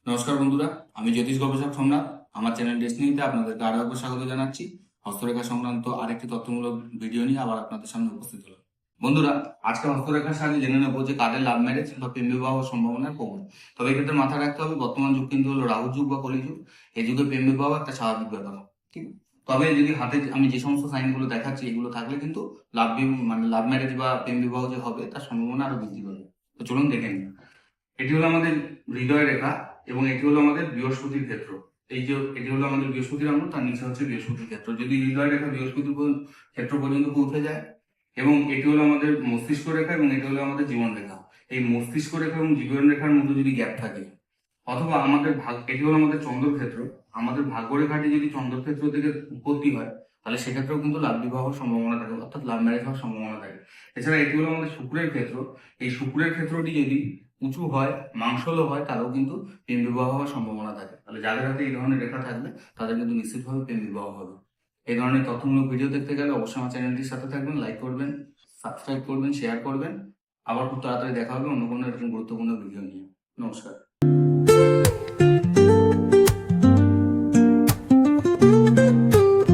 নমস্কার বন্ধুরা, আমি জ্যোতিষ গবেষক সোমনাথ। আমার চ্যানেল ডেস্টিনিতে আপনাদেরকে আরো একবার স্বাগত জানাচ্ছি। হস্তরেখা সংক্রান্ত আরেকটি তথ্যমূলক ভিডিও নিয়ে আবার আপনাদের সামনে উপস্থিত হলাম। বন্ধুরা, আজকে হস্তরেখার সাহায্যে জেনে নেবো যে কাদের লাভ ম্যারেজ বা প্রেম বিবাহ সম্ভাবনার প্রবল। তবে এক্ষেত্রে মাথায় রাখতে হবে, বর্তমান যুগ কিন্তু হলো রাহু যুগ বা কলি যুগ। এই যুগে প্রেম বিবাহ একটা স্বাভাবিক ব্যাপার, ঠিক? তবে যদি হাতে আমি যে সমস্ত সাইনগুলো দেখাচ্ছি এগুলো থাকলে কিন্তু লাভ ম্যারেজ বা প্রেম বিবাহ যে হবে তার সম্ভাবনা আরো বৃদ্ধি পাবে। তো চলুন দেখে নিই। এটি হলো আমাদের হৃদয় রেখা এবং এটি হলো আমাদের বৃহস্পতির ক্ষেত্র। এই যে এটি হলো আমাদের বৃহস্পতির আঙ্গুল, তার নিচে হচ্ছে বৃহস্পতির ক্ষেত্র। যদি হৃদয় রেখা বৃহস্পতির ক্ষেত্র পর্যন্ত পৌঁছে যায়, এবং এটি হলো আমাদের মস্তিষ্ক রেখা এবং এটি হলো আমাদের জীবন রেখা। এই মস্তিষ্ক রেখা এবং জীবন রেখার মধ্যে যদি গ্যাপ থাকে, অথবা আমাদের এটি হলো আমাদের চন্দ্রক্ষেত্র, আমাদের ভাগ্যরেখাটি যদি চন্দ্রক্ষেত্র থেকে উৎপত্তি হয়, তাহলে সেক্ষেত্রেও কিন্তু লাভ বিবাহর সম্ভাবনা থাকে, অর্থাৎ লাভ ম্যারেজ হওয়ার সম্ভাবনা থাকে। এছাড়া এটি হলো আমাদের শুক্রের ক্ষেত্র। এই শুক্রের ক্ষেত্রটি যদি উঁচু হয়, মাংসল হয়, তাহলেও কিন্তু প্রেম বিবাহ হওয়ার সম্ভাবনা থাকে। তাহলে যাদের হাতে এই ধরনের রেখা থাকবে তাদের কিন্তু নিশ্চিতভাবে প্রেম বিবাহ হবে। এই ধরনের তথ্যমূলক ভিডিও দেখতে গেলে অবশ্যই আমার চ্যানেলটির সাথে থাকবেন, লাইক করবেন, সাবস্ক্রাইব করবেন, শেয়ার করবেন। আবার খুব তাড়াতাড়ি দেখা হবে অন্য কোনো এরকম গুরুত্বপূর্ণ ভিডিও নিয়ে। নমস্কার।